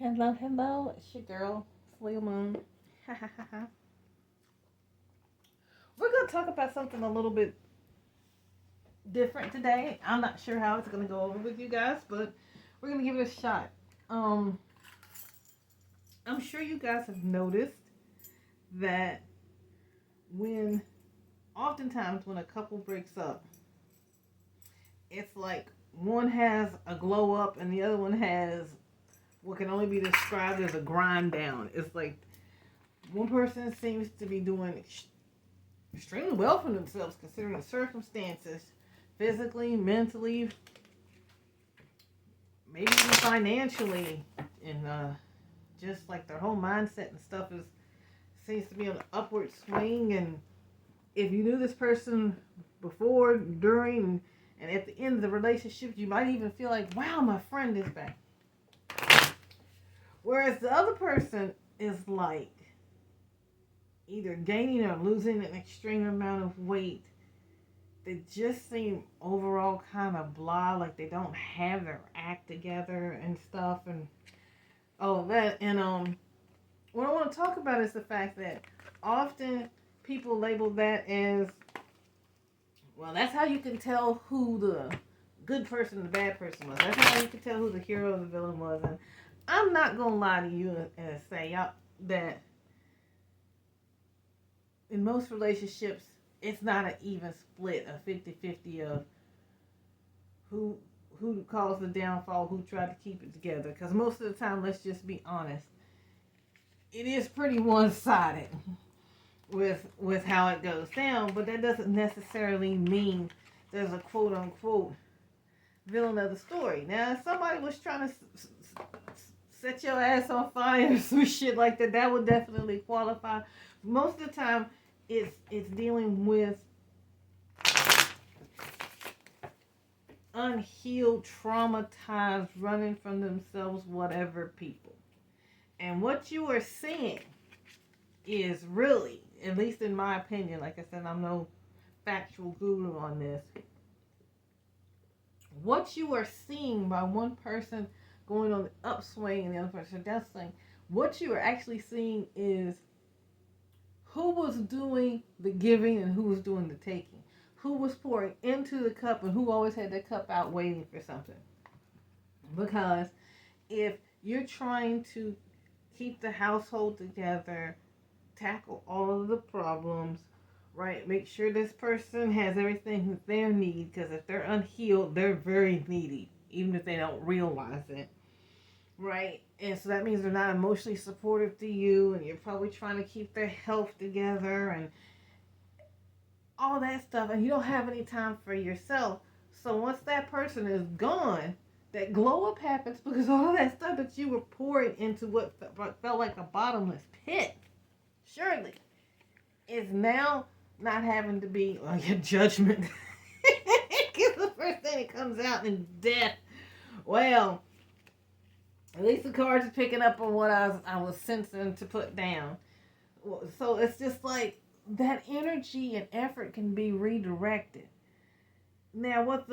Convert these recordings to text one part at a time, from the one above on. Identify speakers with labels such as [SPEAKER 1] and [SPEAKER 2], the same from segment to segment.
[SPEAKER 1] Hello, hello. It's your girl, Sleo Moon. We're going to talk about something a little bit different today. I'm not sure how it's going to go over with you guys, but we're going to give it a shot. Um, I'm sure you guys have noticed that when, oftentimes, when a couple breaks up, it's like one has a glow up and the other one has what can only be described as a grind down. It's like one person seems to be doing extremely well for themselves considering the circumstances, physically, mentally, maybe even financially, and just like their whole mindset and stuff is seems to be on an upward swing. And if you knew this person before, during, and at the end of the relationship, you might even feel like, wow, my friend is back. Whereas the other person is like either gaining or losing an extreme amount of weight. They just seem overall kind of blah, like they don't have their act together and stuff, and all of that. And what I want to talk about is the fact that often people label that as, well, that's how you can tell who the good person and the bad person was. That's how you can tell who the hero and the villain was. And I'm not gonna lie to you and say y'all that in most relationships, it's not an even split, a 50-50 of who caused the downfall, who tried to keep it together. Because most of the time, let's just be honest, it is pretty one-sided with how it goes down. But that doesn't necessarily mean there's a quote-unquote villain of the story. Now, if somebody was trying to set your ass on fire or some shit like that, that would definitely qualify. Most of the time, it's dealing with unhealed, traumatized, running from themselves, whatever people. And what you are seeing is really, at least in my opinion, like I said, I'm no factual guru on this. What you are seeing by one person going on the upswing and the other person downswing, what you are actually seeing is who was doing the giving and who was doing the taking. Who was pouring into the cup and who always had that cup out waiting for something. Because if you're trying to keep the household together, tackle all of the problems, right? Make sure this person has everything that they need, because if they're unhealed, they're very needy, even if they don't realize it, right? And so that means they're not emotionally supportive to you, and you're probably trying to keep their health together and all that stuff, and you don't have any time for yourself. So once that person is gone, that glow up happens because all of that stuff that you were pouring into what felt like a bottomless pit, surely, is now not having to be like a judgment. Because the first thing that comes out is death. Well, at least the cards are picking up on what I was sensing to put down. So it's just like that energy and effort can be redirected. Now,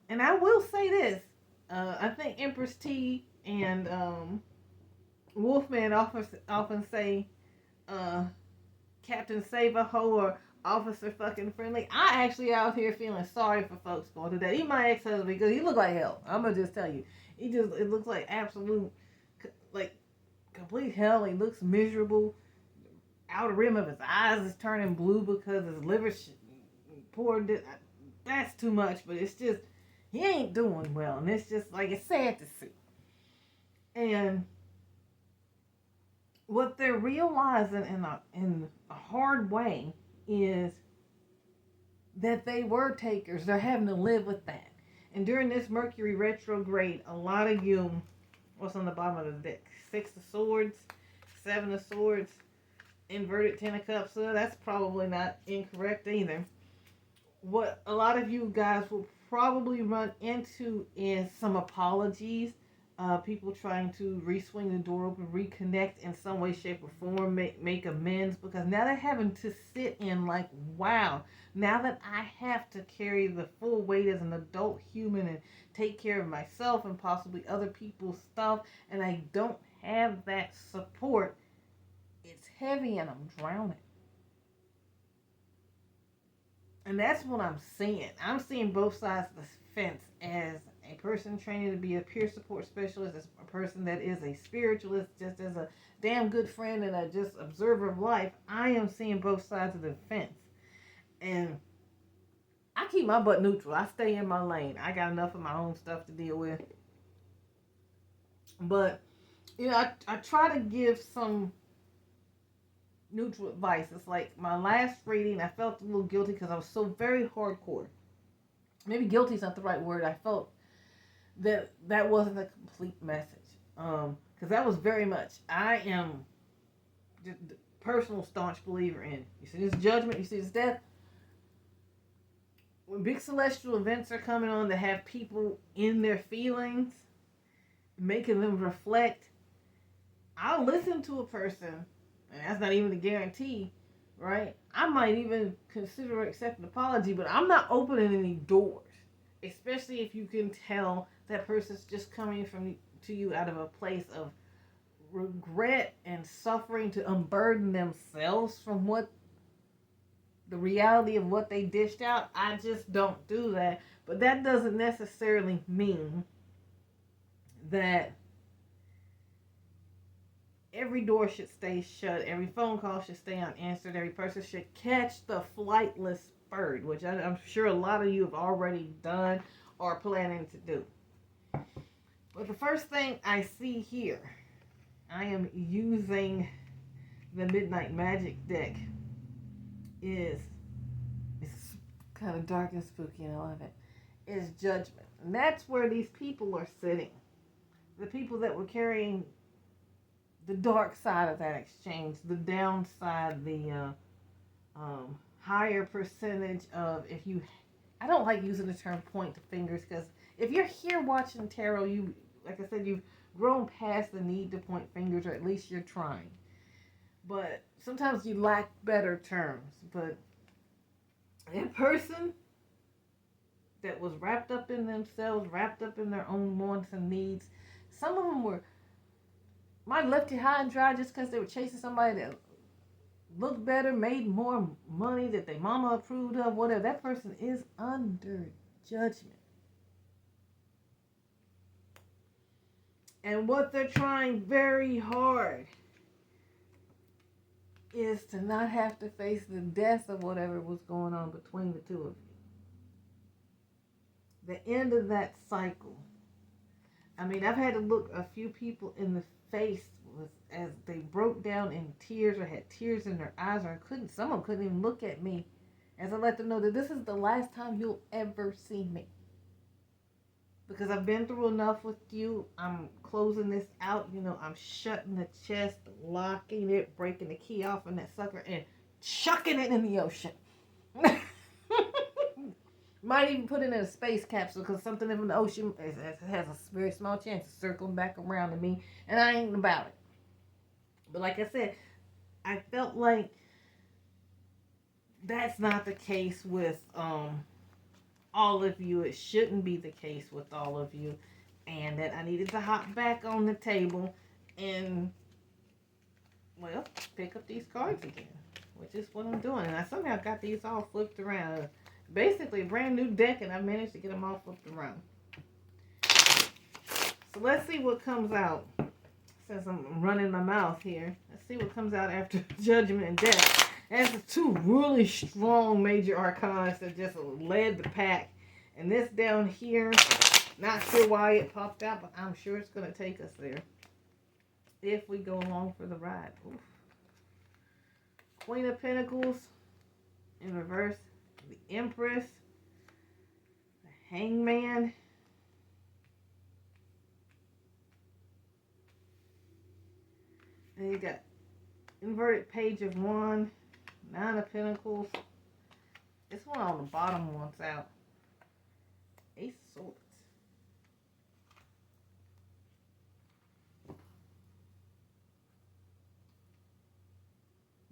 [SPEAKER 1] and I will say this, I think Empress T and Wolfman often say, Captain Save a Ho or Officer fucking friendly. I actually out here feeling sorry for folks going through that. Even my ex-husband, because he look like hell. I'm gonna just tell you, it looks like absolute, like, complete hell. He looks miserable. Outer rim of his eyes is turning blue because his liver poured. That's too much, but it's just he ain't doing well, and it's just like it's sad to see. And what they're realizing in a hard way is that they were takers. They're having to live with that. And during this Mercury retrograde, a lot of you, what's on the bottom of the deck? 6 of Swords, 7 of Swords, inverted 10 of Cups. So that's probably not incorrect either. What a lot of you guys will probably run into is some apologies. People trying to re-swing the door open, reconnect in some way, shape, or form, make amends, because now they're having to sit in like, wow, now that I have to carry the full weight as an adult human and take care of myself and possibly other people's stuff, and I don't have that support, it's heavy and I'm drowning. And that's what I'm seeing. I'm seeing both sides of the fence as a person training to be a peer support specialist, as a person that is a spiritualist, just as a damn good friend and a just observer of life. I am seeing both sides of the fence. And I keep my butt neutral. I stay in my lane. I got enough of my own stuff to deal with. But, I try to give some neutral advice. It's like my last reading, I felt a little guilty because I was so very hardcore. Maybe guilty is not the right word. I felt that wasn't a complete message. Because that was very much, I am just the personal staunch believer in. You see this judgment, you see this death. When big celestial events are coming on that have people in their feelings, making them reflect, I'll listen to a person, and that's not even a guarantee, right? I might even consider accepting an apology, but I'm not opening any doors, especially if you can tell that person's just coming to you out of a place of regret and suffering to unburden themselves from what the reality of what they dished out. I just don't do that. But that doesn't necessarily mean that every door should stay shut, every phone call should stay unanswered, every person should catch the flightless bird, which I'm sure a lot of you have already done or planning to do. But the first thing I see here, I am using the Midnight Magic deck, it's kind of dark and spooky and I love it, is judgment. And that's where these people are sitting. The people that were carrying the dark side of that exchange, the downside, the higher percentage of, I don't like using the term point the fingers, because if you're here watching tarot, like I said, you've grown past the need to point fingers, or at least you're trying. But sometimes you lack better terms. But a person that was wrapped up in themselves, wrapped up in their own wants and needs, some of them might left it high and dry just because they were chasing somebody that looked better, made more money, that their mama approved of, whatever. That person is under judgment. And what they're trying very hard is to not have to face the death of whatever was going on between the two of you. The end of that cycle. I mean, I've had to look a few people in the face as they broke down in tears or had tears in their eyes, or some of them couldn't even look at me as I let them know that this is the last time you'll ever see me. Because I've been through enough with you. I'm closing this out. I'm shutting the chest, locking it, breaking the key off on that sucker, and chucking it in the ocean. Might even put it in a space capsule, because something in the ocean has a very small chance of circling back around to me, and I ain't about it. But like I said, I felt like that's not the case with all of you. It shouldn't be the case with all of you, and that I needed to hop back on the table and, well, pick up these cards again, which is what I'm doing. And I somehow got these all flipped around. Basically a brand new deck, and I managed to get them all flipped around. So let's see what comes out. Since I'm running my mouth here, let's see what comes out after Judgment and Death. That's the two really strong major arcana that just led the pack. And this down here, not sure why it popped out, but I'm sure it's going to take us there if we go along for the ride. Oof. Queen of Pentacles in reverse. The Empress, the Hangman, and you got inverted Page of Wands, Nine of Pentacles. This one on the bottom wants out. Ace of Swords.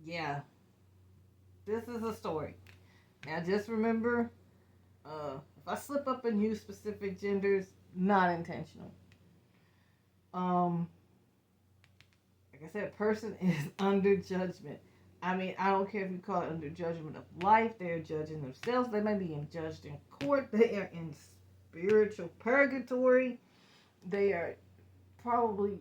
[SPEAKER 1] Yeah, this is a story. Now, just remember, if I slip up and use specific genders, not intentional. I said, person is under judgment. I mean, I don't care if you call it under judgment of life. They're judging themselves. They may be judged in court. They are in spiritual purgatory. They are probably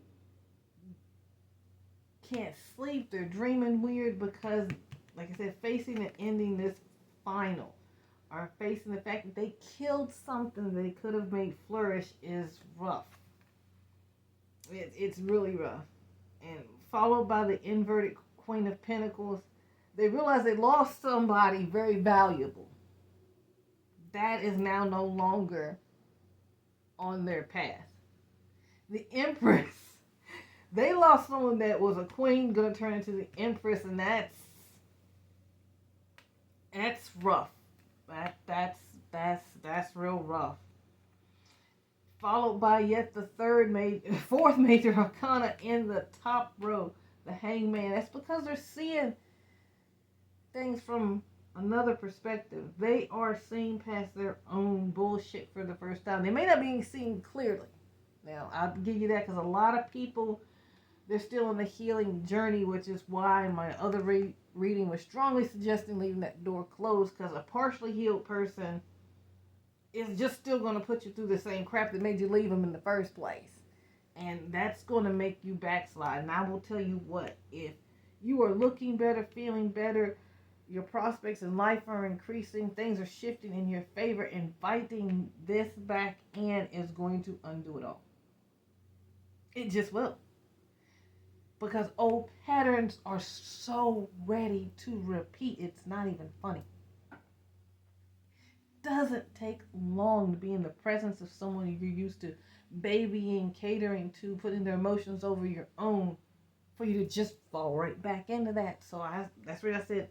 [SPEAKER 1] can't sleep. They're dreaming weird because, like I said, facing and ending this final, or facing the fact that they killed something they could have made flourish is rough. It's really rough. And followed by the inverted Queen of Pentacles, they realize they lost somebody very valuable. That is now no longer on their path. The Empress, they lost someone that was a queen going to turn into the Empress, and that's rough. That's real rough. Followed by yet the fourth major arcana in the top row, the Hangman. That's because they're seeing things from another perspective. They are seeing past their own bullshit for the first time. They may not be seeing clearly. Now, I'll give you that because a lot of people, they're still on the healing journey, which is why my other reading was strongly suggesting leaving that door closed, because a partially healed person is just still going to put you through the same crap that made you leave them in the first place. And that's going to make you backslide. And I will tell you what, if you are looking better, feeling better, your prospects in life are increasing, things are shifting in your favor, inviting this back in is going to undo it all. It just will. Because old patterns are so ready to repeat, it's not even funny. Doesn't take long to be in the presence of someone you're used to babying, catering to, putting their emotions over your own, for you to just fall right back into that. So that's where I said,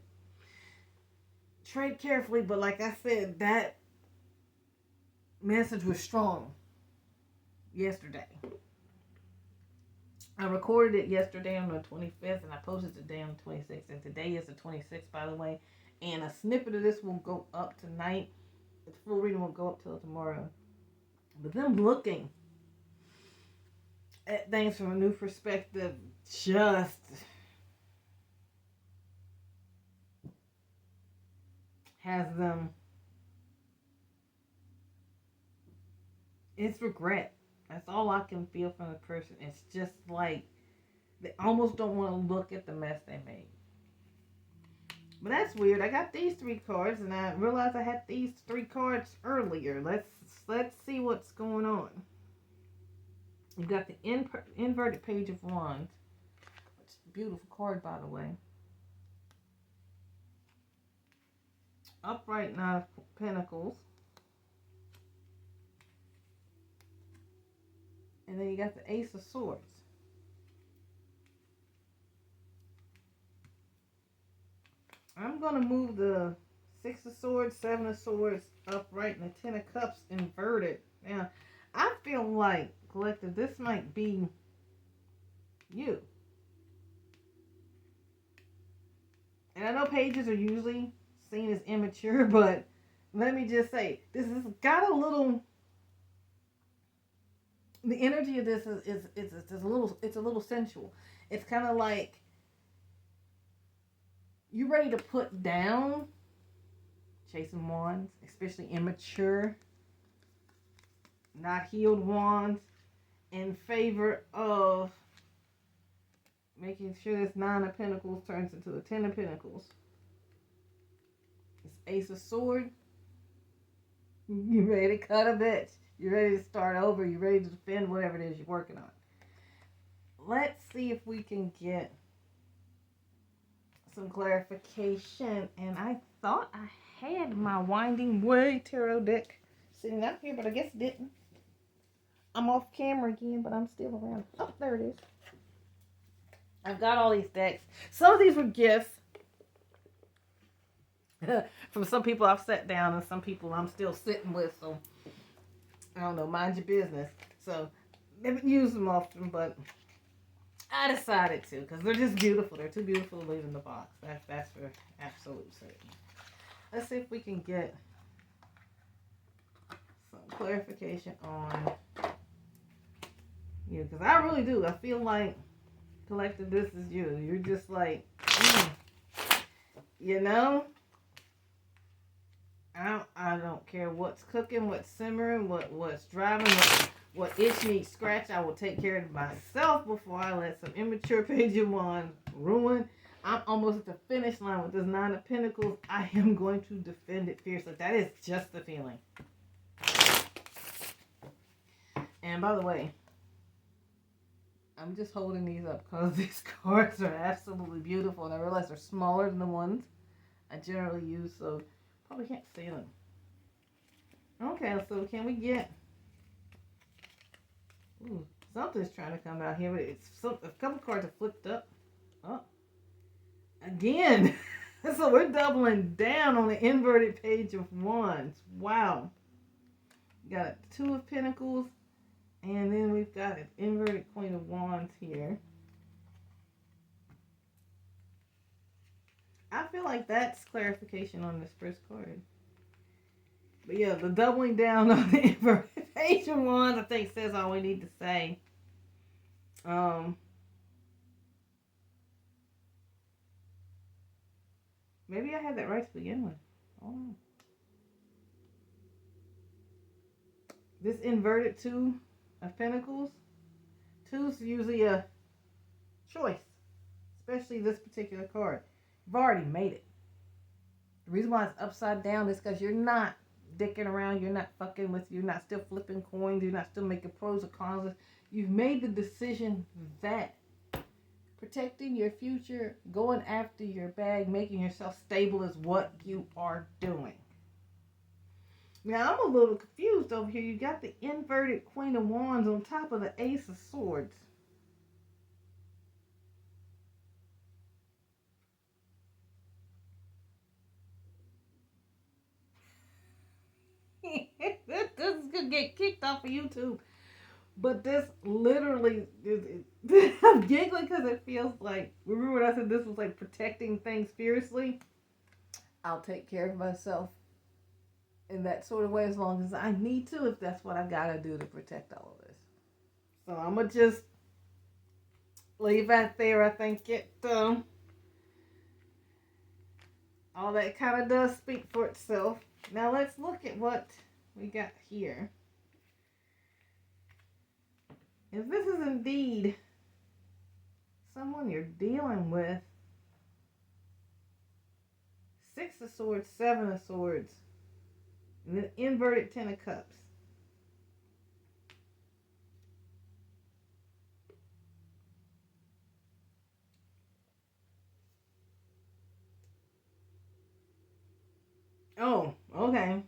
[SPEAKER 1] tread carefully. But like I said, that message was strong yesterday. I recorded it yesterday on the 25th, and I posted it today on the 26th. And today is the 26th, by the way. And a snippet of this will go up tonight. The full reading won't go up till tomorrow. But them looking at things from a new perspective just has them. It's regret. That's all I can feel from the person. It's just like they almost don't want to look at the mess they made. But that's weird. I got these 3 cards, and I realized I had these 3 cards earlier. Let's see what's going on. You've got the inverted Page of Wands, which is a beautiful card, by the way. Upright Knight of Pentacles. And then you got the Ace of Swords. I'm going to move the 6 of Swords, 7 of Swords upright, and the 10 of Cups inverted. Now, I feel like, collective, this might be you. And I know pages are usually seen as immature, but let me just say, this has got a little... The energy of this is a little sensual. It's kind of like you ready to put down chasing wands, especially immature, not healed wands, in favor of making sure this 9 of Pentacles turns into the 10 of Pentacles. This Ace of Swords. You ready to cut a bitch. You're ready to start over. You're ready to defend whatever it is you're working on. Let's see if we can get some clarification. And I thought I had my Winding Way tarot deck sitting out here, but I guess it didn't. I'm off camera again, but I'm still around. Oh, there it is. I've got all these decks. Some of these were gifts from some people I've sat down, and some people I'm still sitting with, so I don't know, mind your business. So, I haven't used them often, but I decided to, because they're just beautiful. They're too beautiful to leave in the box. That's for absolute certain. Let's see if we can get some clarification on you, because I really do. I feel like, collective, this is you. You're just like, you know, I don't care what's cooking, what's simmering, what's driving, what itch needs scratch. I will take care of myself before I let some immature page of wands ruin. I'm almost at the finish line with this Nine of Pentacles. I am going to defend it fiercely. That is just the feeling. And by the way, I'm just holding these up because these cards are absolutely beautiful. And I realize they're smaller than the ones I generally use, so probably can't see them. Okay, so can we get... Ooh, something's trying to come out here, but a couple cards are flipped up. Oh, again. So we're doubling down on the inverted page of wands. Wow. We got a Two of Pentacles, and then we've got an inverted Queen of Wands here. I feel like that's clarification on this first card. But yeah, the doubling down on the inverted page of wands, I think, says all we need to say. Maybe I had that right to begin with. Oh. This inverted Two of Pentacles. Two's usually a choice, especially this particular card. You've already made it. The reason why it's upside down is because you're not dicking around, you're not fucking with, you're not still flipping coins, you're not still making pros or cons. You've made the decision that protecting your future, going after your bag, making yourself stable is what you are doing. Now, I'm a little confused over here. You got the inverted Queen of Wands on top of the Ace of Swords. This is going to get kicked off of YouTube. But this literally, I'm giggling because it feels like, remember when I said this was like protecting things fiercely? I'll take care of myself in that sort of way as long as I need to, if that's what I gotta do to protect all of this. So I'm gonna just leave that there. I think all that kind of does speak for itself. Now let's look at what we got here. If this is indeed someone you're dealing with, Six of Swords, Seven of Swords, and then inverted Ten of Cups. Oh, okay.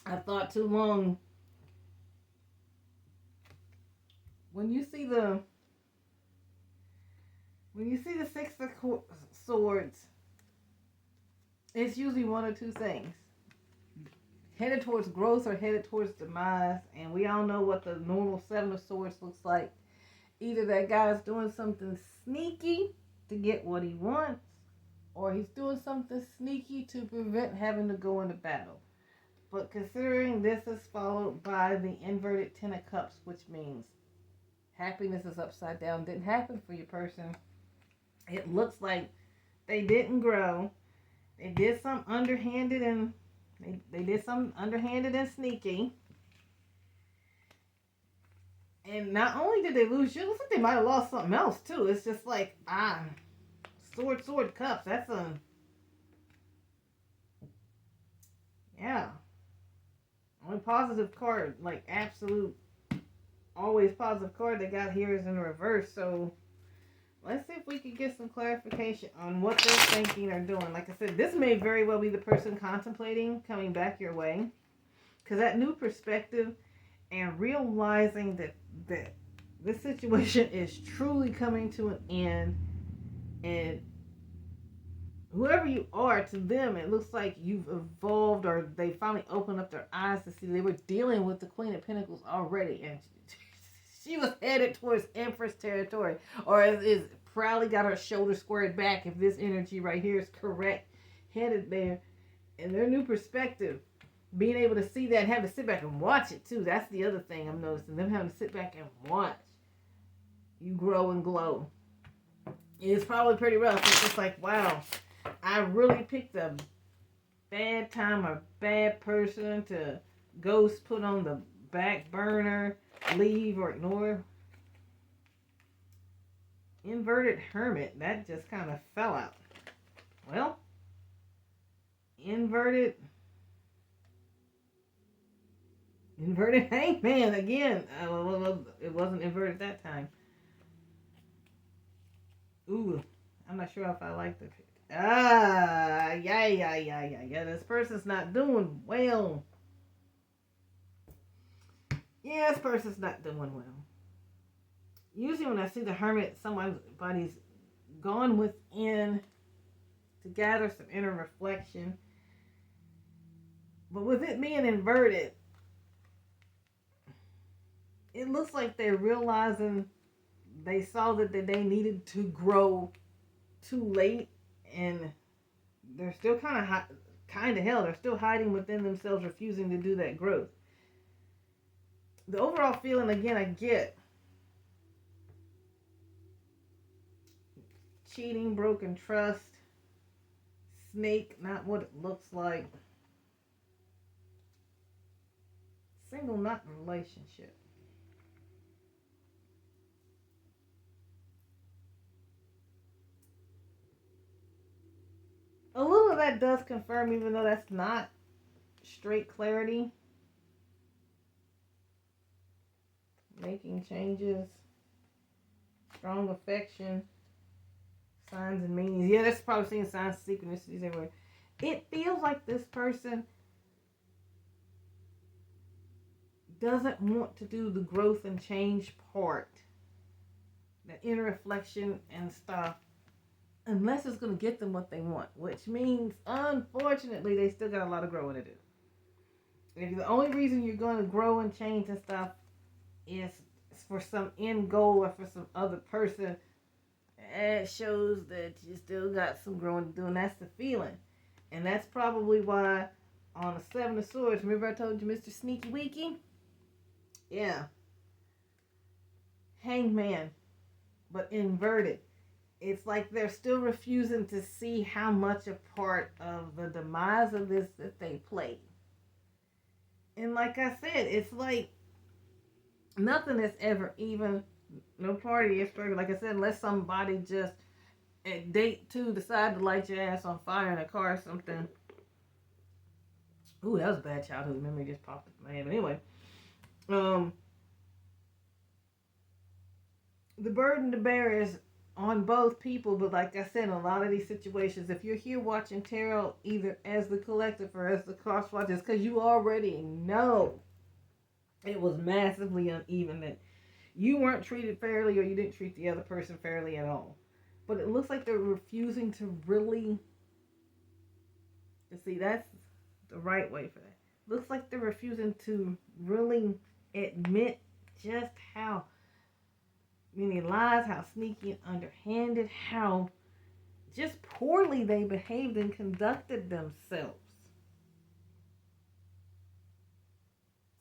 [SPEAKER 1] I thought too long. When you see the Six of Swords, it's usually one or two things. Headed towards growth or headed towards demise. And we all know what the normal Seven of Swords looks like. Either that guy's doing something sneaky to get what he wants, or he's doing something sneaky to prevent having to go into battle. But considering this is followed by the inverted Ten of Cups, which means happiness is upside down, didn't happen for your person. It looks like they didn't grow. They did some underhanded and they did some underhanded and sneaky. And not only did they lose you, it looks like they might have lost something else too. It's just like, sword, cups. That's yeah. Only positive card, like absolute, always positive card they got here is in reverse. So let's see if we can get some clarification on what they're thinking or doing. Like I said, this may very well be the person contemplating coming back your way. Because that new perspective and realizing that this situation is truly coming to an end, and whoever you are to them, it looks like you've evolved, or they finally opened up their eyes to see they were dealing with the Queen of Pentacles already, and she was headed towards Empress territory, or is proudly got her shoulder squared back, if this energy right here is correct, headed there. And their new perspective, being able to see that and having to sit back and watch it too, that's the other thing I'm noticing, them having to sit back and watch you grow and glow. It's probably pretty rough. It's just like, wow, I really picked a bad time or bad person to ghost, put on the back burner, leave, or ignore. Inverted hermit, that just kind of fell out. Well, inverted hangman again. It wasn't inverted that time. Ooh, I'm not sure if I like the. Yeah. This person's not doing well. Yeah, this person's not doing well. Usually, when I see the hermit, somebody's gone within to gather some inner reflection. But with it being inverted, it looks like they're realizing they saw that they needed to grow too late, and they're still they're still hiding within themselves, refusing to do that growth. The overall feeling, again, I get cheating, broken trust, snake, not what it looks like, single, not relationship. A little of that does confirm, even though that's not straight clarity. Making changes, strong affection, signs and meanings. Yeah, that's probably seeing signs of synchronicities everywhere. It feels like this person doesn't want to do the growth and change part, the inner reflection and stuff, unless it's going to get them what they want, which means, unfortunately, they still got a lot of growing to do. And if the only reason you're going to grow and change and stuff is for some end goal or for some other person, it shows that you still got some growing to do, and that's the feeling. And that's probably why on the Seven of Swords, remember I told you Mr. Sneaky Weaky? Yeah. Hangman, but inverted. It's like they're still refusing to see how much a part of the demise of this that they played. And like I said, it's like nothing is ever even. No party is perfect. Like I said, unless somebody just at date 2 decide to light your ass on fire in a car or something. Ooh, that was a bad childhood memory just popped up in my head. But anyway, the burden to bear is on both people, but like I said, in a lot of these situations, if you're here watching tarot either as the collective or as the cross watchers, because you already know it was massively uneven, that you weren't treated fairly or you didn't treat the other person fairly at all. But it looks like they're refusing to really, see, that's the right way for that. Looks like they're refusing to really admit just how many lies, how sneaky and underhanded, how just poorly they behaved and conducted themselves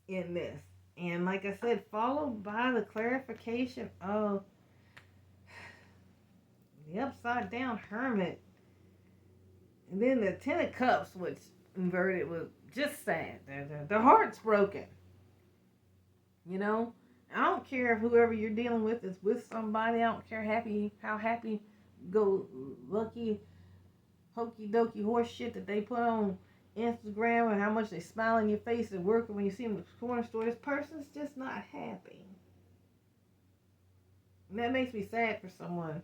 [SPEAKER 1] in this. And like I said, followed by the clarification of the upside down hermit. And then the Ten of Cups, which inverted, was just sad. Their heart's broken. You know? I don't care if whoever you're dealing with is with somebody. I don't care how happy go lucky hokey dokey horse shit that they put on Instagram and how much they smile in your face at work when you see them at the corner store. This person's just not happy. And that makes me sad for someone.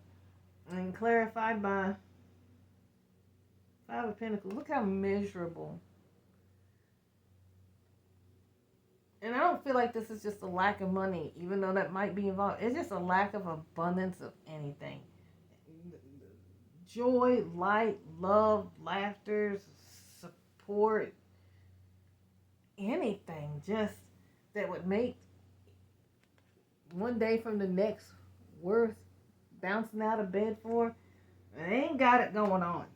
[SPEAKER 1] And clarified by Five of Pentacles. Look how miserable. And I don't feel like this is just a lack of money, even though that might be involved. It's just a lack of abundance of anything. Joy, light, love, laughter, support, anything just that would make one day from the next worth bouncing out of bed for. They ain't got it going on.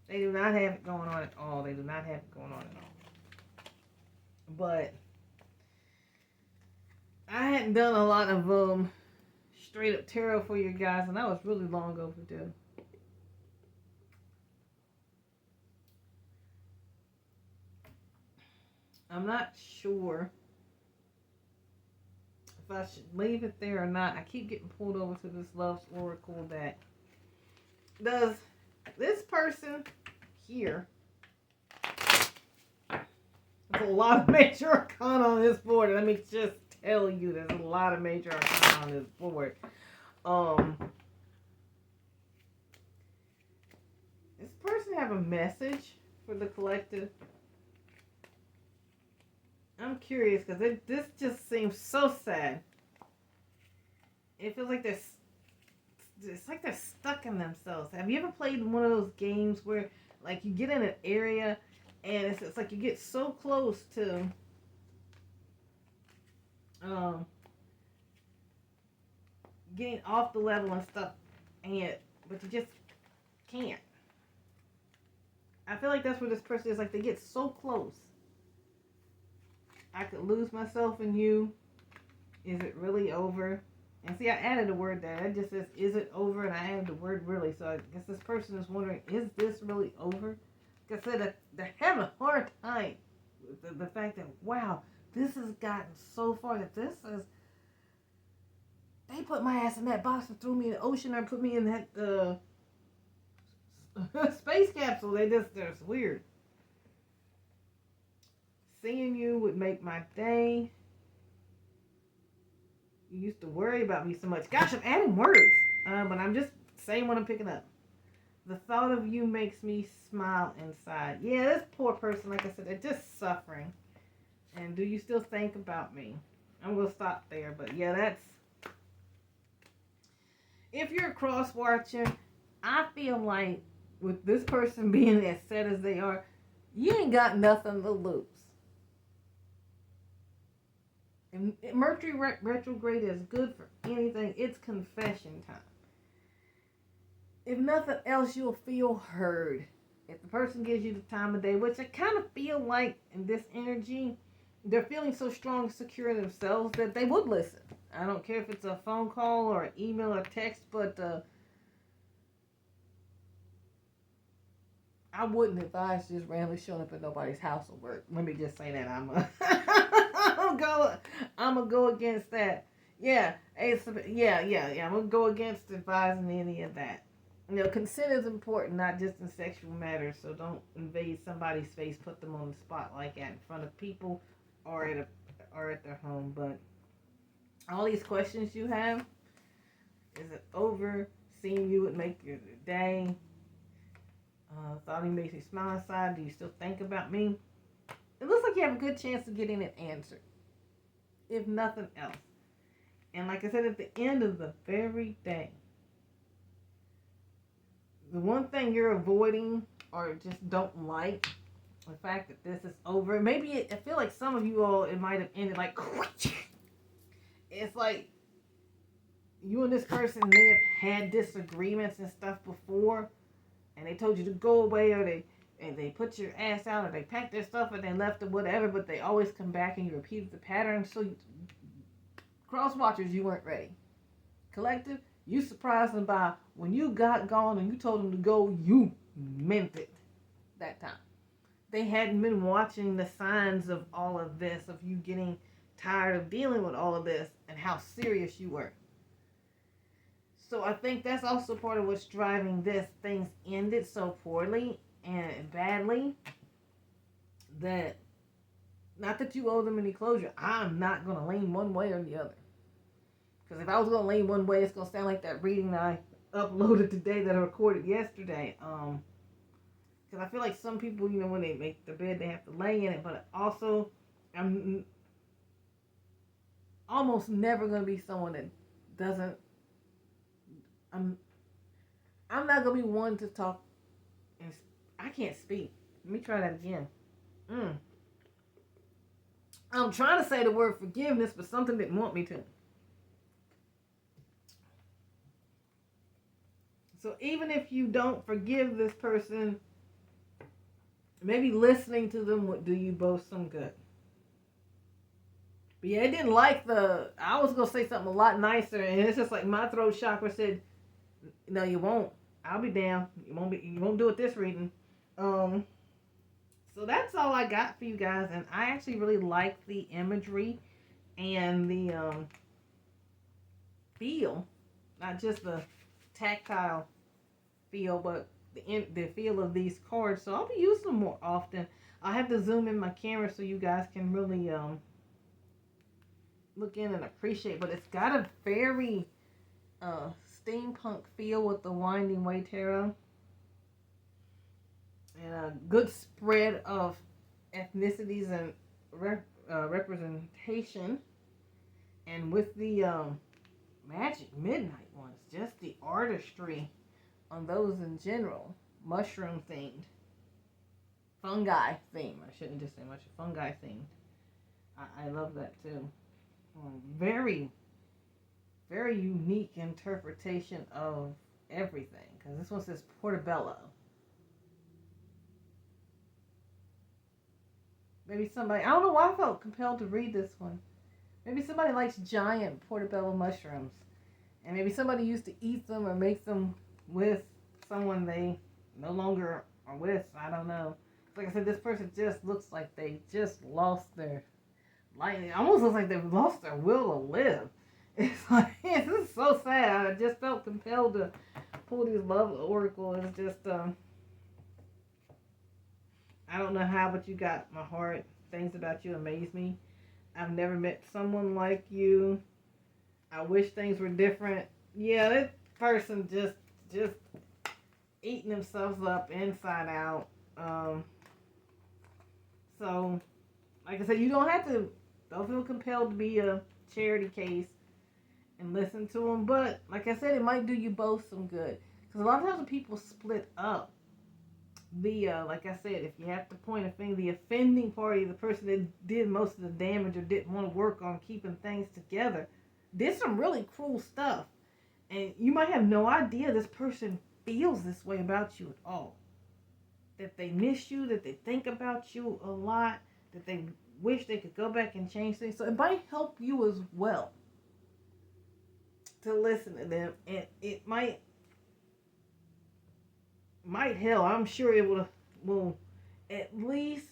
[SPEAKER 1] They do not have it going on at all. They do not have it going on at all. But I hadn't done a lot of straight up tarot for you guys, and that was really long overdue. I'm not sure if I should leave it there or not. I keep getting pulled over to this Love's Oracle that does this person here. There's a lot of major arcana on this board. Let me just tell you, there's a lot of major arcana on this board. This person have a message for the collective. I'm curious because this just seems so sad. It feels like it's like they're stuck in themselves. Have you ever played one of those games where like you get in an area and it's like you get so close to getting off the level and stuff, but you just can't. I feel like that's where this person is. Like they get so close. I could lose myself in you. Is it really over? And see, I added a word there. It just says, is it over? And I added the word really. So I guess this person is wondering, is this really over? Like I said, they're having a hard time with the fact that, wow, this has gotten so far that this is, they put my ass in that box and threw me in the ocean or put me in that space capsule. They're weird. Seeing you would make my day. You used to worry about me so much. Gosh, I'm adding words. But I'm just saying what I'm picking up. The thought of you makes me smile inside. Yeah, this poor person, like I said, they're just suffering. And do you still think about me? I'm going to stop there. But yeah, that's... If you're cross-watching, I feel like with this person being as sad as they are, you ain't got nothing to lose. If Mercury retrograde is good for anything, it's confession time. If nothing else, you'll feel heard. If the person gives you the time of day, which I kind of feel like in this energy, they're feeling so strong and secure in themselves that they would listen. I don't care if it's a phone call or an email or text, but I wouldn't advise just randomly showing up at nobody's house or work. Let me just say that. I'm gonna go against that. Yeah, I'm gonna go against advising any of that. You know, consent is important, not just in sexual matters. So don't invade somebody's space, put them on the spot like that in front of people or at their home. But all these questions you have, is it over? Seeing you would make your day. Thought he makes me smile inside. Do you still think about me? It looks like you have a good chance of getting it answered, if nothing else. And like I said, at the end of the very day, the one thing you're avoiding or just don't like, the fact that this is over. Maybe I feel like some of you all, it might have ended like, it's like you and this person may have had disagreements and stuff before, and they told you to go away, or they put your ass out, or they packed their stuff and they left or whatever, but they always come back and you repeat the pattern. So cross watchers, you weren't ready. Collective, you surprised them by when you got gone and you told them to go, you meant it that time. They hadn't been watching the signs of all of this, of you getting tired of dealing with all of this and how serious you were. So I think that's also part of what's driving this. Things ended so poorly and badly that, not that you owe them any closure, I'm not going to lean one way or the other. Because if I was going to lean one way, it's going to sound like that reading that I uploaded today that I recorded yesterday. Because I feel like some people, you know, when they make the bed, they have to lay in it. But also, I'm almost never going to be someone that doesn't... I'm not going to be one to talk... and I can't speak. Let me try that again. I'm trying to say the word forgiveness, but something didn't want me to. So even if you don't forgive this person, maybe listening to them would do you both some good. But yeah, it didn't like the. I was gonna say something a lot nicer, and it's just like my throat chakra said, "No, you won't. I'll be down. You won't be. You won't do it this reading." Um. So that's all I got for you guys, and I actually really like the imagery and the feel, not just the tactile feel, but the feel of these cards. So I'll be using them more often. I have to zoom in my camera so you guys can really look in and appreciate. But it's got a very steampunk feel with the Winding Way Tarot, and a good spread of ethnicities and representation. And with the Magic Midnight ones, just the artistry on those in general, mushroom themed, fungi themed. I shouldn't just say mushroom, fungi themed. I love that too. Very, very unique interpretation of everything. Because this one says Portobello. Maybe somebody, I don't know why I felt compelled to read this one. Maybe somebody likes giant portobello mushrooms. And maybe somebody used to eat them or make them with someone they no longer are with. I don't know. Like I said, this person just looks like they just lost their life. It almost looks like they've lost their will to live. It's like, this is so sad. I just felt compelled to pull these love oracle. It's just, I don't know how, but you got my heart. Things about you amaze me. I've never met someone like you. I wish things were different. Yeah, this person just eating themselves up inside out. So, like I said, you don't feel compelled to be a charity case and listen to them. But, like I said, it might do you both some good. Because a lot of times when people split up, like I said, if you have to point a finger, the offending party, the person that did most of the damage or didn't want to work on keeping things together, did some really cruel stuff. And you might have no idea this person feels this way about you at all. That they miss you, that they think about you a lot, that they wish they could go back and change things. So it might help you as well to listen to them. And it might help. I'm sure it will at least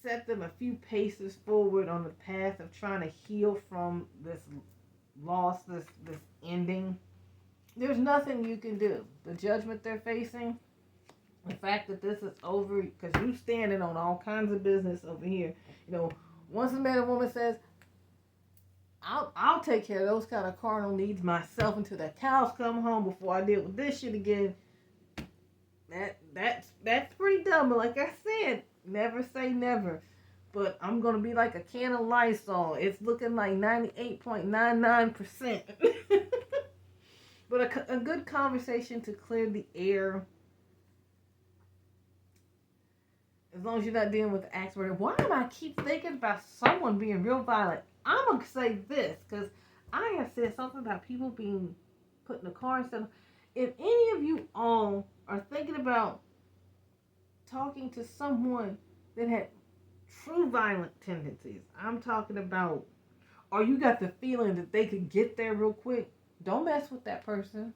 [SPEAKER 1] set them a few paces forward on the path of trying to heal from this loss, this ending. There's nothing you can do. The judgment they're facing, the fact that this is over, because you standing on all kinds of business over here. You know, once a man or woman says, I'll take care of those kind of carnal needs myself until the cows come home before I deal with this shit again. That's pretty dumb. But like I said, never say never. But I'm gonna be like a can of Lysol. It's looking like 98.99%. But a good conversation to clear the air. As long as you're not dealing with the axe murder. Why do I keep thinking about someone being real violent? I'm gonna say this because I have said something about people being put in the car and stuff. If any of you all are thinking about talking to someone that had true violent tendencies, I'm talking about, or you got the feeling that they could get there real quick, don't mess with that person.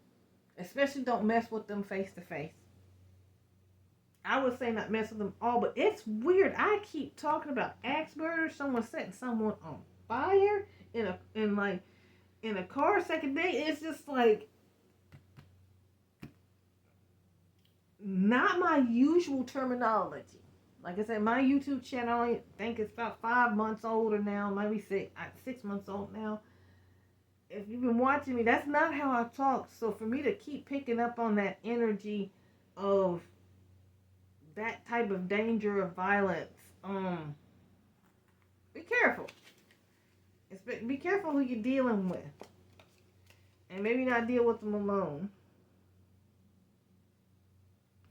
[SPEAKER 1] Especially don't mess with them face to face. I would say not mess with them all, but it's weird. I keep talking about axe murder, someone setting someone on fire in a car second day. It's just like not my usual terminology. Like I said, my YouTube channel, I think it's about 5 months older now, maybe 6 months old now. If you've been watching me, that's not how I talk. So for me to keep picking up on that energy of that type of danger of violence, be careful. Be careful who you're dealing with. And maybe not deal with them alone.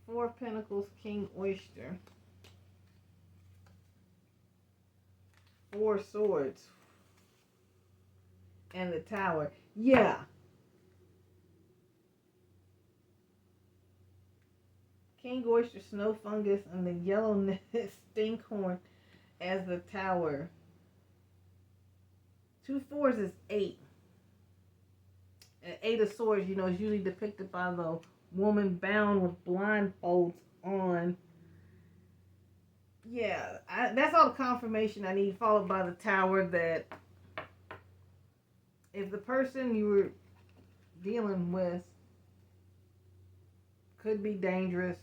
[SPEAKER 1] Four of Pentacles, King Oyster. Four Swords. And the Tower. Yeah. King Oyster, Snow Fungus, and the Yellow Stinkhorn as the Tower. Two fours is 8. And 8 of Swords, is usually depicted by the woman bound with blindfolds on. Yeah, that's all the confirmation I need, followed by the Tower, that if the person you were dealing with could be dangerous,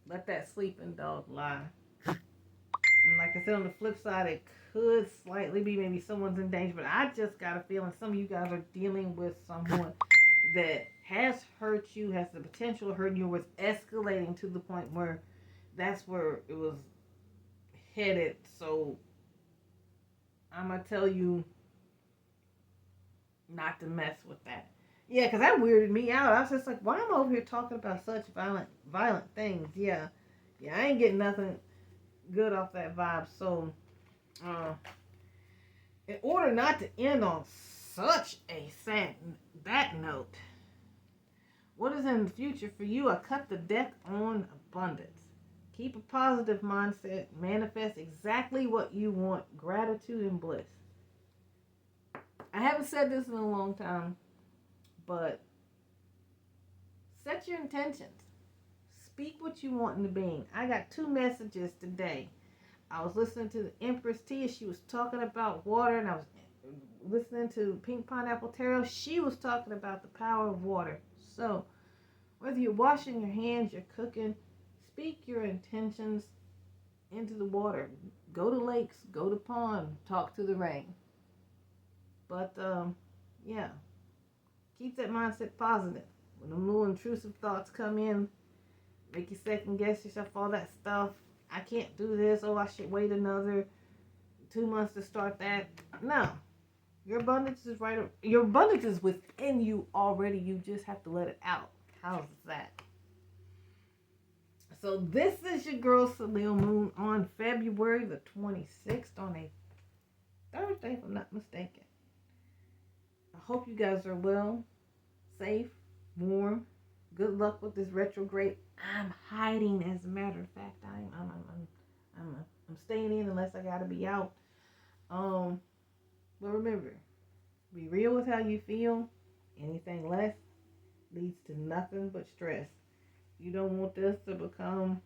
[SPEAKER 1] let that sleeping dog lie. And like I said, on the flip side, it could slightly be maybe someone's in danger, but I just got a feeling some of you guys are dealing with someone that has hurt you, has the potential of hurting you, was escalating to the point where that's where it was headed. So I'm going to tell you not to mess with that. Yeah, because that weirded me out. I was just like, why am I over here talking about such violent things? Yeah, I ain't getting nothing good off that vibe. So, in order not to end on such a sad that note, what is in the future for you? I cut the deck on abundance. Keep a positive mindset. Manifest exactly what you want. Gratitude and bliss. I haven't said this in a long time, but set your intentions. Speak what you want into being. I got 2 messages today. I was listening to the Empress Tia. She was talking about water, and I was listening to Pink Pineapple Tarot. She was talking about the power of water. So, whether you're washing your hands, you're cooking, speak your intentions into the water. Go to lakes, go to pond, talk to the rain. But, yeah, keep that mindset positive. When the little intrusive thoughts come in, make you second guess yourself, all that stuff. I can't do this. Oh, I should wait another 2 months to start that. No. Your abundance is right. Your abundance is within you already. You just have to let it out. How's that? So this is your girl Salil Moon on February the 26th on a Thursday, if I'm not mistaken. I hope you guys are well, safe, warm. Good luck with this retrograde. I'm hiding, as a matter of fact. I'm staying in unless I gotta be out. But remember, be real with how you feel. Anything less leads to nothing but stress. You don't want this to become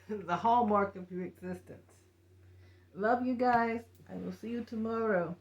[SPEAKER 1] the hallmark of your existence. Love you guys. I will see you tomorrow.